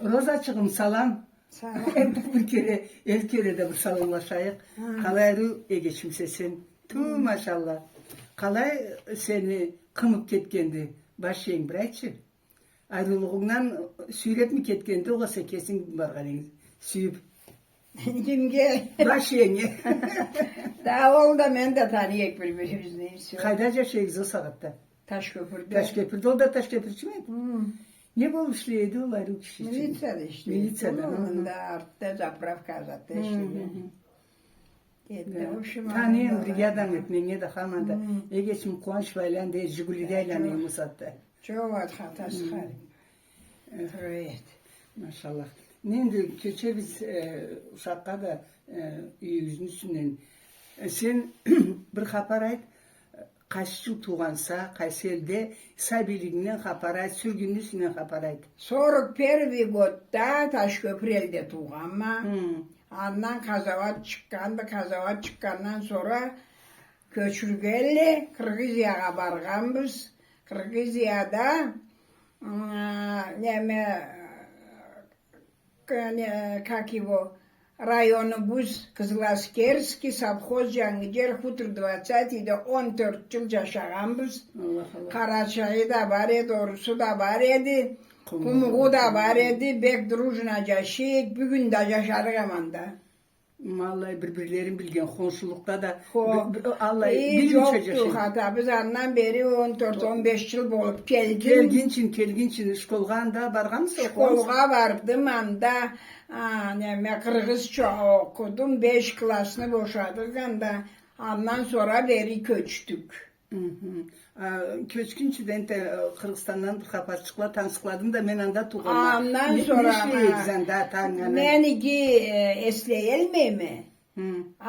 Rozacığım salam. Sağ ol. Bir kere, el kere de bir salamlaşayık. Kalay geçimsesin. Tu maşallah. Kalay seni kımıp ketkendi. Baş yeng bırakçı. Ayrılığından sürep mi ketkendi, o kasa kesin barganınız. Süyüp. Kimge? Baş yenge. Daha oldu ben de tanıyık birbirimizi. Kaydaca şeyiz o saatte. Taşköprü'de. Taşköprü'de, o da Taşköprü'cü müydü? Ne bulmuşluydu olaydı o kişi için? Militsa'da işte. Militsa'da. Onun da artta zapravkazada işte. Gitti hoşuma. Tanıyım brigadam etmeye de hamada. Geçim Kuanç Vaylan de Jiguli'de ilanıyor Musat'ta. Çok hatası var. Evet. Maşallah. Neydi köçe biz uşakka da yüzün üstünden. Sen bir haparayt kaççı tuğansa Kayseri'de sabiliğinden haparayt, sürgünün üstünden haparayt. 41 gotta Taşköprü elde tuğanma. Ondan kazavat çıkkandan sonra köçürgelle Kırgıziyaga barganbız. Kırgıziyada как его rayonumuz Kızılaskerski Savhoz Cangıcer Hutur 20'de 14 yıl yaşaganbız. Allah Allah. Karaçayı da var edi, doğrusu da var edi. Kumuğu da var edi. Bek drujna yaşayık. Bugün de yaşarık amanda. Vallahi birbirlerin bilgen komşulukta da Allah İyi bilmiş yoktu hatta biz andan beri 14-15 yıl olup geldim. Kelginçin şkolgan da bargamsa Şkolga vardım anda Kırgızça okudum. 5 klasını boşadık anda ondan sonra beri köçtük. Köçkünçüden de Kırgızistan'dan bir kapar çıkla tanışkladım da men anda tuğanlar. Ondan sonra meni ki esleyelmey mi?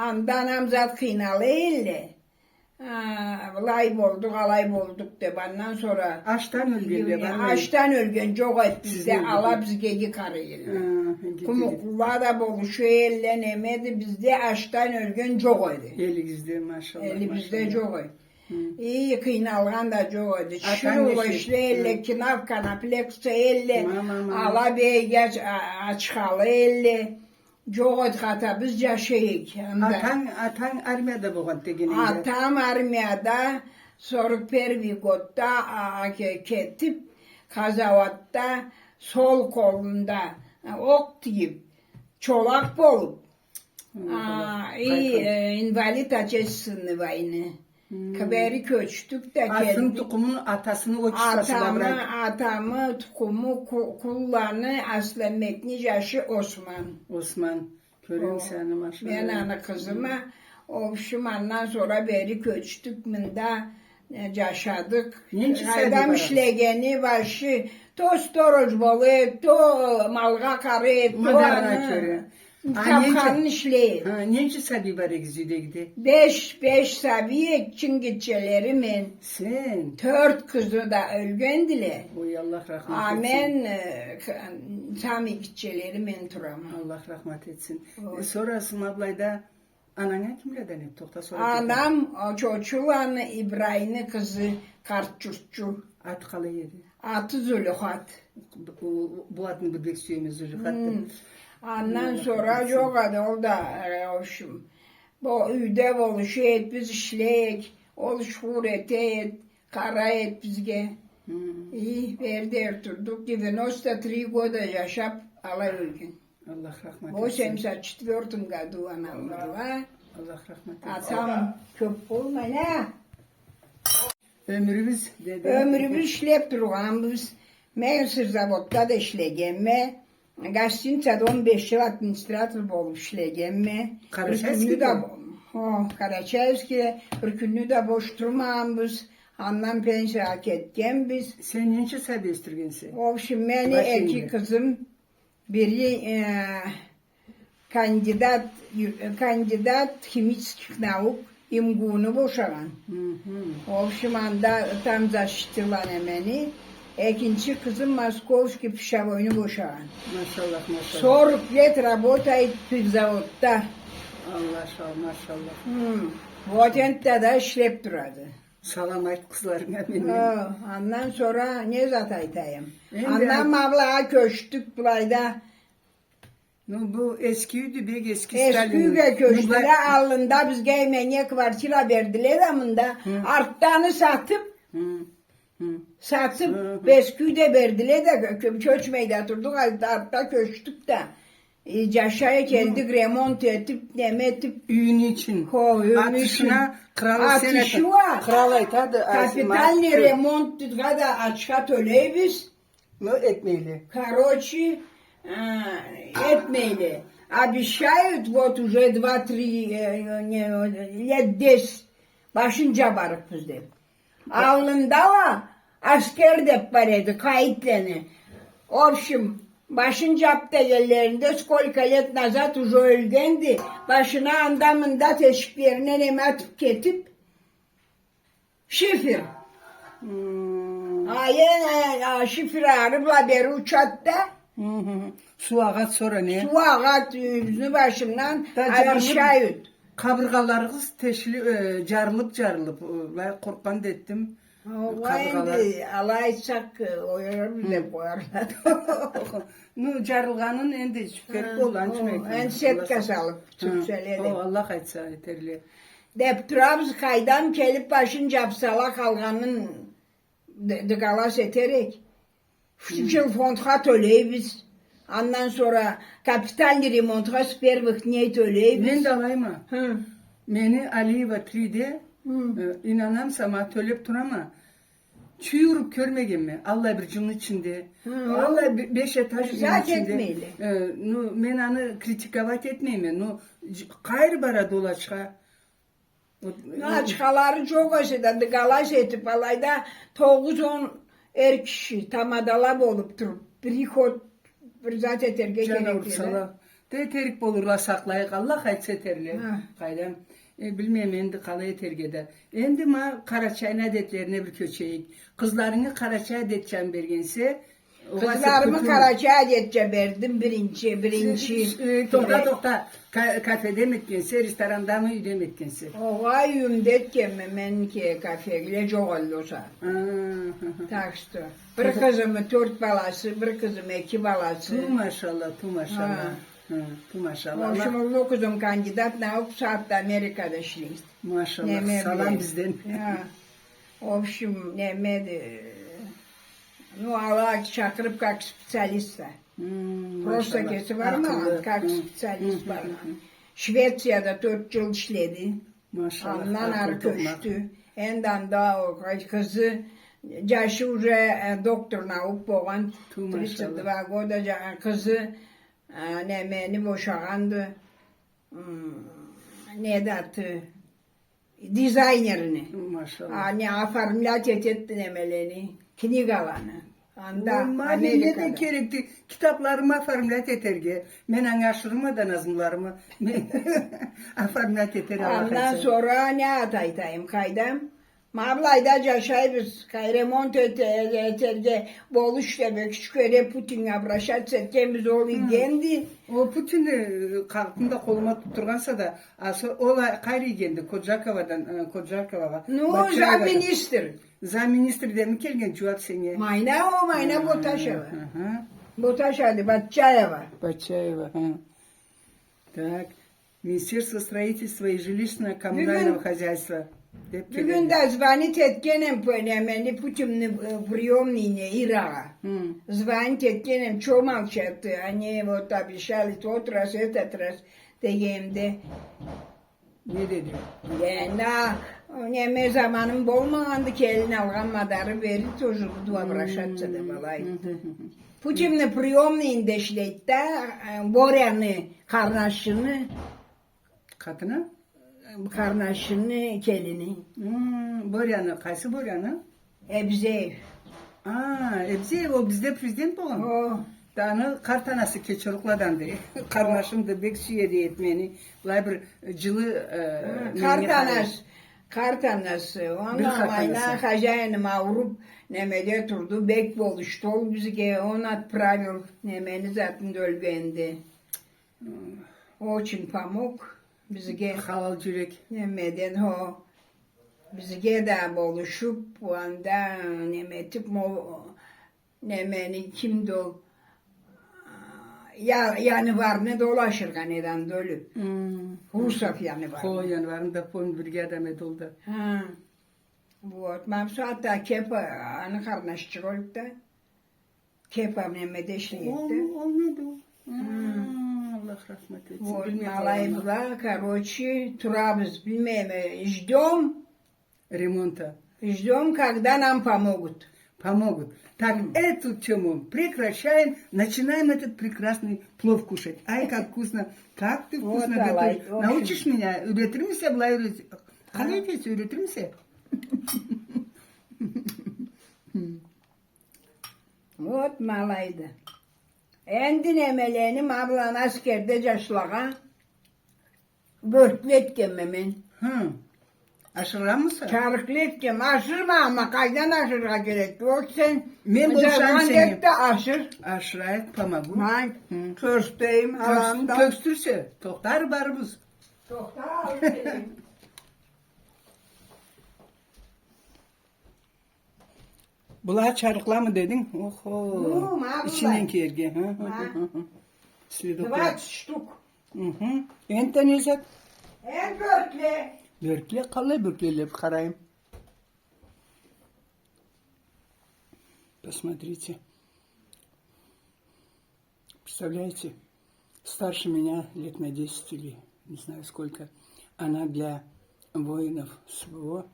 Ondan amzat kıynalı elle. Lay bolduk, alay bolduk de ondan sonra. Açtan ölgen de. Açtan ölgen çok et bizde ala bizge yıkarıyla. Kumukluğa da boluşu elle nemedi bizde açtan ölgen çok edi. Elimizde maşallah. Elimizde çok edi. İyi kıynalgan da çok edi. Şunu işte elle kinav kanaplekse elle. Ala beyge açkalı elle. Çok edi hatta biz yaşayık. Atan armiyada boğan tegine. Atam armiyada sorup pervigotta ketip kazavatta sol kolunda ok deyip çolak bolup invalid açısını vayını. Kaberi köçtük de Atın tukumun atasını o kişisine bırak. Atamı tukumu kullarını aslen mekni yaşı Osman. Körün seni maşallah. Ben ana kızıma ondan sonra beri köçtük mında yaşadık. Adam işlegeni başı to storoj balı, to malga karı, to kapkanın işleyi. Nece sabi var egzide gidi? 5 sabiye çingitçelerimin. Sen? 4 kızı da ölgendile. Oy Allah rahmet etsin. Amen. Sami gitçelerimin turama. Allah rahmet etsin. Sonrasında ablayda anana kimlerden hep tokta sonra? Anam çocuğun İbrahim'in kızı Kartçuşçu. At kalı yedi. Atı Zülühat. Bu adını bir beksiyemiz Zülühat. Ondan sonra çok adı oldu hoşum. Bu üde oluşu et biz işleyek. Oluşur et, kara et bizge. İyi verdi erturduk. 93 года yaşap ala ölgün. Allah rahmet etsin. 84 году anam var. Allah rahmet etsin. Atam çok olmayın ha. Ömrümüz dedi. Ömrümüz işlep durgan biz. Meğer zavotta da işlegemme. Gazete 15 yıl administratör olmuş işlegemme. Karaçayski'de? Karaçayski'de bir günü de boş durmağımız. Annem pensiya hak etken biz. Sen nece serbestirgensin? O şimdi beni iki kızım biri kandidat kimyik nauk imgunu boşagan. O şimdi anda tam zaştılan emeni. İkinci kızım Moskovski pişavoyunu boşagan. Maşallah maşallah. 40 лет работает в заводda. Allah maşallah. Vodent'te de işlep duradı. Salam ayt kızlarına benim. Ondan sonra ne zat aytayım. Endi- Ondan mablağa köçtük bulayda. Bu eskiydi bek eski Esküge köşküde alında biz geymeye kvartira verdiler amında. Arttanı satıp Esküde verdiler de köçmeyde durduk. Artta köçtük de. Yaşaya geldik remont etip demetip Üyün için. Atışına kral atışı var. Kral aytadı. Kapitalni remont da açka töleyiz. Etmeyli. Короче, etmeyli. Обещают вот уже 2-3 лет 10 başınca varık bizde. Alnında var asker de paraydı kayıtlarını. Общем, başınca aptallerinde сколько лет назад уже ölgendi. Başına andamında teşviklerine neme atıp ketip şifir. Şifir arıbla beri uçatta. Su ağat sonra ne? Su ağat yüzünü başımdan Da aşağı. Kaburgalarınız carılıp ben korkan ettim. Endi alaysak oyarım bile koyarlar. Carılganın endi şüphelik olan En setka salıp Türkçeledim. Allah aytsa yeterli. Dep turabız kaydan kelip başın capsala kalganın dıgalas eterek. Şu fondha töleyiz. Ondan sonra kapitalni remontha spervik niye töleyiz. Ben de alayım. Hı. Meni Aliyeva 3'de inanam sama tölep turama. Çuyurup görmegin mi? Allah bir cümle içinde. Allah 5 etaş Zat içinde. etmeyli. Men anı kritikavat etmeyim. Kayır bara dolaçka. Açkaları çok öseden dıgalas etip alayda 9-10 kişi tamadalab olup durup. Prihod bir zat eterge Cana gerekli. ursala. De terik bolurla saklayık Allah aytsa yeterli. Ha. Kaydam. Bilmem endi kalaya tergede. Endi ma Karaçay'ın adetlerine bir köçeyik. Kızlarını Karaçay adetçen bergense. Kızlarımı Karaçay'a geçe verdim birinci. Tokta kafede mi etkense, restoranda mı üde mi etkense? Oğa yümdet kemme men ki kafeyle çok olursa. Takstı. Bir kızımı 4 balası, bir kızım 2 balası. Tu maşallah, tu maşallah. Tu maşallah. Oşum o kızım kandidat ne yapıp saatte Amerika'da işliyiz. Maşallah. Salam bizden. Oşum nemedi. Ну, Allah çakırıp как специалист. Prostakesi var mı? Как специalist var mı? Şveçya'da 4 yıl işledi. Maşallah. Ondan arı köştü. Endan da o kızı yaşı doktor naup boğan. 32 года kızı nemeni boşağandı. Ne datı? Dizaynerini. Maşallah. Ne afarmlat etti nemelerini. Knigalarını. Anda Ne de gerekti. Kitaplarıma farmlat eterge. Men anlaşırma nazımlarımı. Farmlat eter. Ondan sonra ne ataytayım kaydam. Mablayda yaşayız. Remont eterge boluş demek. Şükür Putin abraşat setkemiz oğlu gendi. O Putin kalktığında koluma tutturgansa da o kayri geldi Kocakova'dan. No, zaminister. Zaminister de mi kelgen cevap seni? Mayna Botaşeva. Botaşeva, Батчаева. Батчаева. Так. Министерство строительства и жилищно-коммунального хозяйства. Bugün de zvanit etkenem pönemeni Putin'ni приемнине Ираға. Zvanit etkenem çomalçattı. Hani вот обещали тот раз, этот раз degende. Ne dedi? Neme zamanım bolmağandı ki eline alğan madarı verip tozulu duva bıraşatsa da balaydı. Putin'ni приемниinde işleydi de Boryan'ı, karnaşını. Katına? Karnaşını, kelini. Boryan'ı, kaysı Boryan'ı? Ebzeyev. Ebzeyev o bizde prezident olan. O. Dağını kartanası keçorukladan de. Karnaşım da bekşiye de etmeni. Lay bir cılı... Kartanas. Ona mayna hacayını Avrup nemede turdu. Bek boluştu. Ol bizge onat pravil nemeni zaten dölgendi. Очень помог bizge. Halal cürek. Nemeden o. bizge de buluşup bu anda nemetip nemeni kimdi o ya yani var ne dolaşır neden dölü. Rusak yani var. Ko yanvarında pon brigadame doldu. Ha. Вот, мамсу hatta kepa anı karnaşçı olup da kepa Mehmet'e işleyip de. Olmadı. Allah rahmet etsin. Вот, Bilmez malay Allah'ım. была, короче, turabız bilmem, ждем, Ремонта. когда нам помогут. Помогут. Так, эту тему прекращаем, начинаем этот прекрасный плов кушать. Ай, как вкусно. Как ты вкусно Вот, давай, готовишь. в общем. Научишь меня? Üretir misin? Былай üret. Қалай етесің? Üretir misin? Вот, malaydı. Endi nemelenim ablan askerde yaşlağa. Börtletkem hemen. Hı. Aşıran mısın? Çarıkletkem. Aşırma ama kaydan aşırga gerek yok. Sen Men buluşan Canan seni. dek de aşır. Aşırayet pamagu. Ben kösteyim alanda. Kökstürse. Tohtar barımız. Doktor alayım. Bulağı çarıkla mı dedin? Oho. Yok, ma, İçinden bulay. kerge. Ma. Следопред. 20 штук. Enten ezek. En börtle. Börkle, қалай бөрклелеп қарайым. Посмотрите. Представляете, старше меня лет на 10 или не знаю сколько. Она для воинов СВО,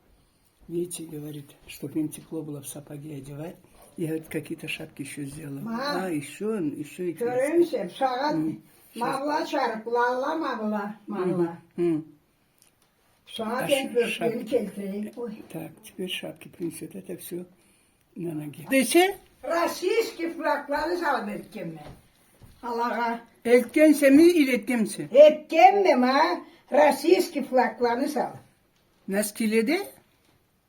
видите, говорит, чтобы им тепло было в сапоги одевать. Я вот какие-то шапки еще сделала. Ма. Еще и Görüyorsun saat. Mavla çarıklarla mavla. Mavla. М. Saat Aş- en börtleri şap- keltireyim. Oy. Так, теперь шапки принесет. Это все на ноге. Дese, Российский флагları salvetken mi? Allah'a. eltkense mi, iletkense? Etken mi ma? Российский flaglarını sal. Наскиледе?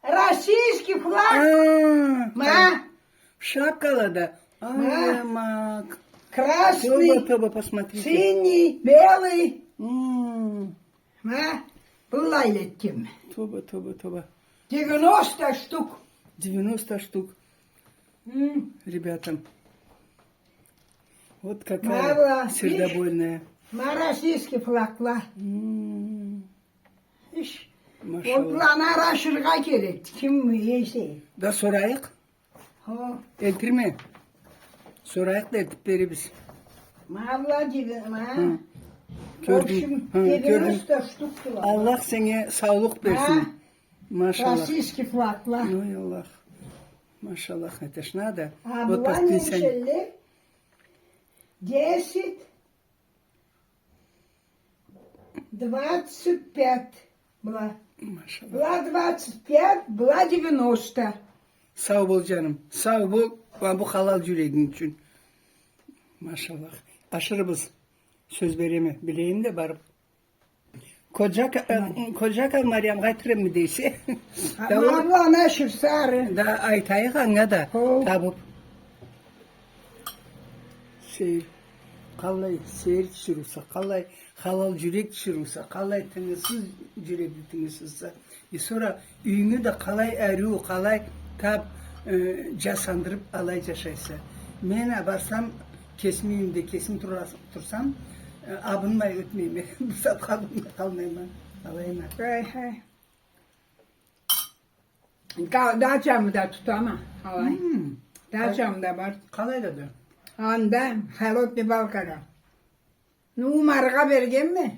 Российский флаг. Ma. Шапкала да. Ай, мак. Красный, Тоба, посмотрите. синий, белый. М, Ma. Bununla iletken mi? Тоба. 90 штук. 90 штук ребятам. Вот какая Мало, сердобольная. Ma российский flaglar. М, İş. Maşallah. Otlarına araştırga gerek. Kim yiyse. Da sorayık. O. Eltirme. Sorayık da eltipleri biz. Mavla gibi ma. Gördüm. Gördüm. Gördüm. 90 штук var. Allah sana sağlık versin. Ha. Maşallah. Российский flaglar. Ой, Аллах. Машаллах, это ж надо. А Вот была подписание. нечелли 10, 25 была. Maşallah. Была 25, была 90. Sağ ol canım. Sağ ol bu halal yüreğin için. Maşallah. Aşırı söz veremi bileyim de barıp. Koca Meryem gaytırım mı deyse. Ama abla neşir sarı. Da aytayı kanka da. Ho. Tabup. Қалай сер түсірілсе, қалай халал жүрек түсірілсе, қалай тыңысыз жүректі тыңысызса. И sonra үйіңі де қалай әру, қалай тап жасандырып алай жашайса. Мен барсам, kesmeyimde kesin tursam, abınmay ötmeyim. Bu saat kalmayayım. Alayım. Hey hey. Dağcamı da tut ama. Alay. Dağcamı da var. Қалай da. Anda halotlu balkara. Numarga bergen mi?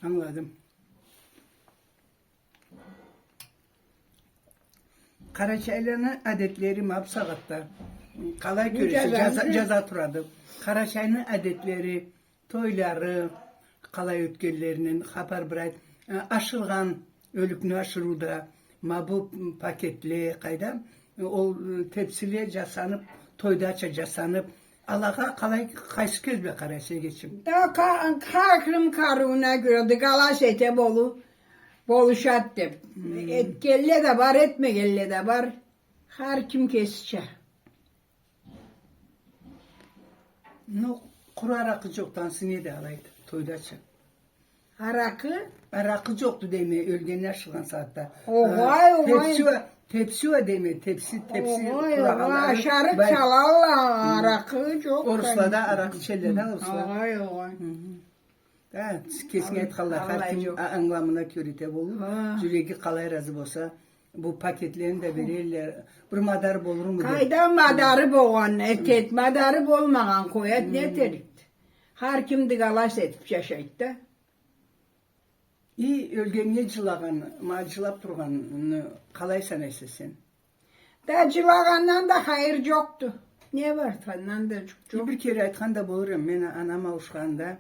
Anladım. Karaçaylı'nın adetleri mapsağıtta. Kalay köresi caza turadı. Karaçaylı'nın adetleri, toyları, kalay ötkellerinin xapar bırayt. Aşılgan ölükünü aşıruda, bu paketli kayda, o tepsiliye casanıp, toydaça casanıp, Allah'a kalay kaysı közle Karaçay'a geçim. Da karkım karuna göre de galaş ete boluşattı. Et gelle de var, etme gelle de var. Her kim kesçe. No, kuru arakı çoktan sinir de alaydı, toydaça. Harakı. Rakı yoktu değil mi? Ölgenler şılan saatte. Ohay, ohay. Tepsi var değil mi? Tepsi. Oy, kurağaları- şarık Ben- çalarlar. Harakı çok. Oruçlarda arak içerler ha Oruçlar. Oy, oy. Ha, kesin et kallar. Allah Her kim yok. anlamına körite olur. Ha. Zülegi kalay razı olsa. Bu paketlerini de verirler. Bir madar bulur mu? Kayda madarı boğan, etet madarı bolmagan koyat ne terit. Her kim digalas etip yaşayıp da. İyi ölgenge cılağın, macılap durğan kalay sanaysa sen. Da cılagandan da hayır yoktu. Ne var tandan da çok. Bir kere aytkan da bulurum. Ben anama uşkanda.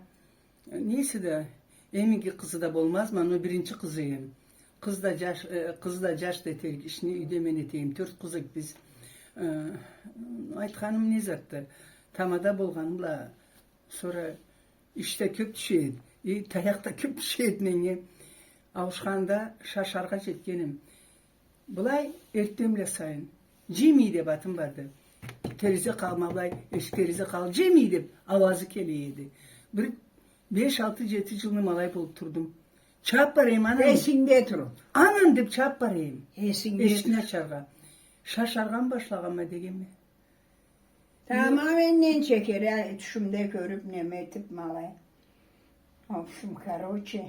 Neyse de eminki kızı da bolmaz mı? Onu birinci kızıyım. Kız da caş deterik. İşini üdemen eteyim. 4 kızık biz. Aytkanım ne zattı? Tamada bolganımla sonra işte köp düşeyim. Tayakta köp düşeyim nenge. Avuşkanda şaşarga jetkenim. Bulay ertemle sayın. Cemi de batım vardı. Terize kalmabay, eşkerize kal. Cemi de avazı keleydi. Bir 5-6 yılını malay bulup turdum. Çap parayım anam. Esinde turun. Anam dip çap parayım. Esinde. Eşkine çarga. Şaşargan başlağama degemi. Tamamen ne çeker ya düşümde görüp nemetip malay. Ofşum karoçe.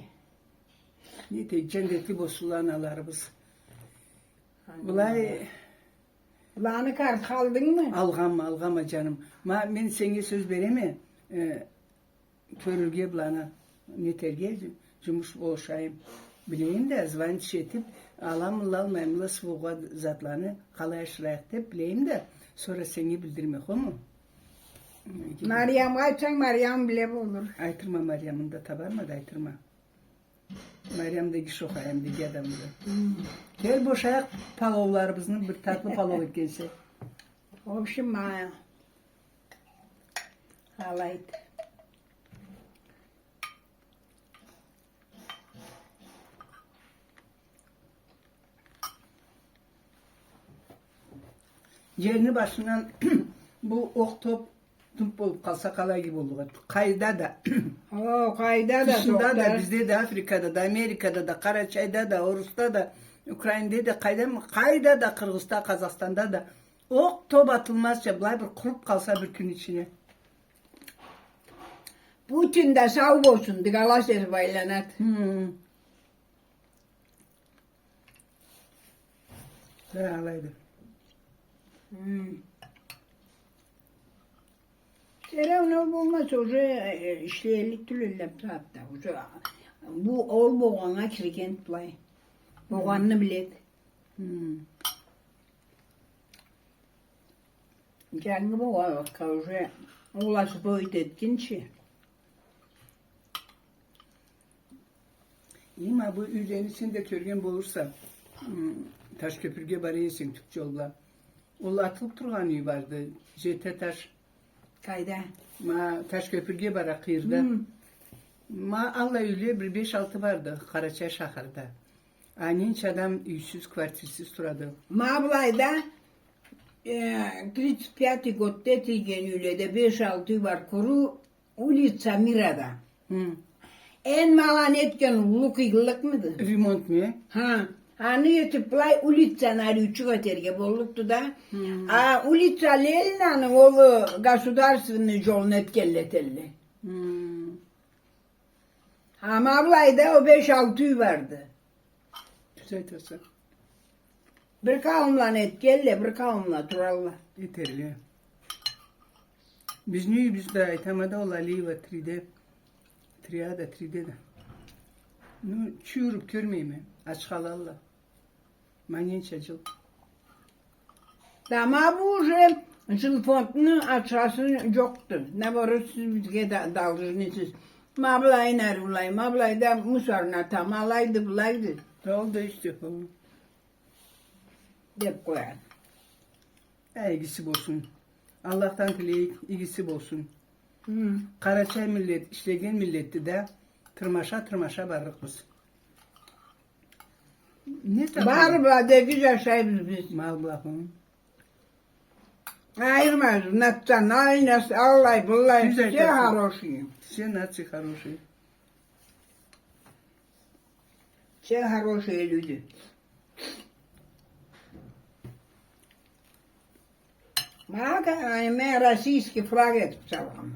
Ne de cennetli bosulan alarımız. Bulay Lanı kart kaldın mı? algama canım. Ben sana söz veremem. Körülge bulana ne terge cumuş olşayım. Bileyim de zvanç etip alamla almayımla sıvığa zatlarını kalaya şırayak deyip bileyim de sonra seni bildirmek o mu? Meryem açsan Meryem bile olur. Aytırma Meryem'in de tabarma da aytırma. Meryem de giş okayım dedi adamı da. Gel boşayak palovlarımızın bir tatlı palov gelse. Ofşum maya. Halayt. Yerini başından bu ok top bulup kalsa kalay gibi olur. Kayda da, O kayda da dışında da, doktor. bizde de Afrika'da da, Amerika'da da, Karaçay'da da, Orus'ta da, Ukrayna'da da, kayda da, Kırgız'da, Kazakistan'da da ok top atılmazsa bir kurup kalsa bir gün içine. Putin de sağ olsun. Digalas ezbaylanat. Ben alaydım. Serevne bulmaz hoca işleyelik tülüllep hatta hoca. Bu ol boğana çirkent play. Boğanını bilet. Canlı boğa bak hoca. Olası boyut etkinçi. İyi mi bu üzerin içinde körgen bulursa taş köpürge barıyesin Türkçe ola. Ola atılıp durgan iyi vardı. Jete taş Kayda. taş köpürge bara kıyırda. Allah öyle bir 5-6 vardı Karaçay şahırda. Aninç adam üysüz kvartirsiz duradı. Mablayda 35 gotte tigenüyle de 5-6 var kuru ulica Mirada. En malan etken uluk yıllık mıdır? Remont mi? Ha. Hani yetiplay ulica nari uçuk öterge bolluktu da. Ulica lelnanın oğlu gasudarstvenni jolun etkelletelli. Ha mablayda o 5-6 vardı. Güzel tasa. Bir kavimla etkelle, bir kavimla turalla. Yeterli. Biz de aytamada olali ve tride de. Nu çürüp görmeyeyim. Aç kalalla. Manyen çacıl. Ama bu şey, sılfontunu açasın yoktu. Ne var siz bizge dalgıcınız. Mablay nerulay, mablay da musarna tam alaydı bulaydı. Oldu işte. Dep koyar. İlgisi olsun. Allah'tan dileyik, ilgisi olsun. Karaçay millet, işlegen milletti de tırmaşa barırık biz. Ne Var bade güzel şey biz. Mal bırakın. Ayırmaz, nattan, aynas, allay, bullay, Güzel şey tatlı. haroşuyum. Sen nasıl хороший. Все хорошие люди. Bak, ben российский флаг etip çalam.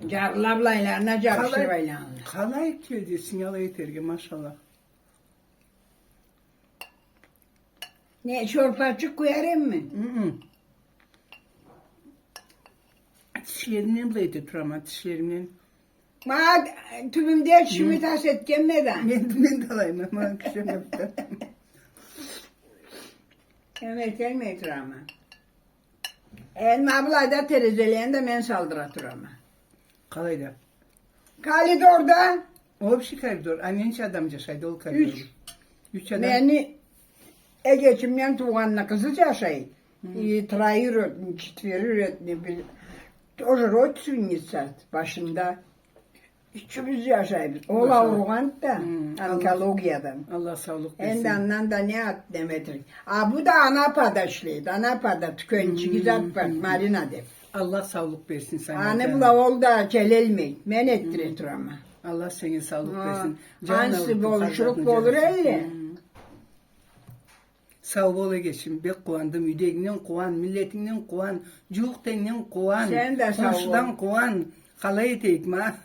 Carlablaylarına carşırbaylarına. Kalay kedi sinyala yeterge maşallah. Ne çorpacık koyarım mı? Hı. Dişlerimden bile tuturamam dişlerimden. Bak, tübümde çimi tas etken neden? Ben de alayım ama akşam yaptım. Evet, gelmeytir ama. En ablayda terezeleyen de men saldıratır ama. Kalayda. Kalit orada. O bir şey kaybediyor. Annen hiç adamca şaydı ol kaybediyor. 3 adam. Beni geçimden tuğanla kızıca şey. Trayı öğretmen, çiftleri öğretmen. Тоже родственница başında. Üçümüz yaşayız. Ola Urgan da onkologyadan. Allah sağlık versin. Endandan da ne at demedir. Bu da Anapa'da işleydi. Anapa'da tükönçü gizat var. Marina'da. Allah sağlık versin sana. Anne canım. bu da oldu celelmeyin. Men ettirir ama. Allah sana sağlık Ha, versin. Hansı Canına boluşuruk fazlasını olur canısın. öyle. Sağ ol geçin. Bek kuvandım. Yüdeğinden kuvan, milletinden kuvan, culuktenden kuvan, Sen de sağ ol. komşudan kuvan. Kalay eteyik ma.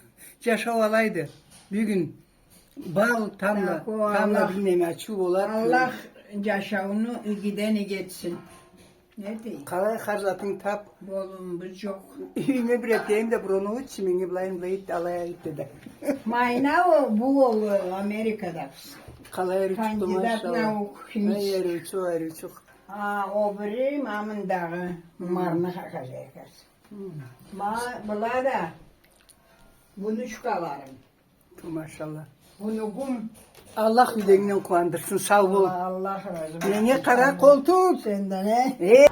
Yaşa olaydı. Bir gün bal tamla, Ya, bu Allah- tamla bilmem açık olar. Allah yaşavını gideni geçsin. Ne diyeyim? Kalay harcatın tap. Bolumuz yok. Üyüme bir eteyim de bunu uç. Çimini bulayım da it alaya gitti de. Mayna o bu oluyor Amerika'da. Kalay rüçtü Kandidat maşallah. nauk. Ne rüçü var rüçü. O biri mamın dağı marna kakacak. Bula da bunu çıkalarım. Maşallah. Bunu kum. Allah yüreğinden kuandırsın. Sağ ol. Allah razı olsun. Yenge kara koltuk. Senden he?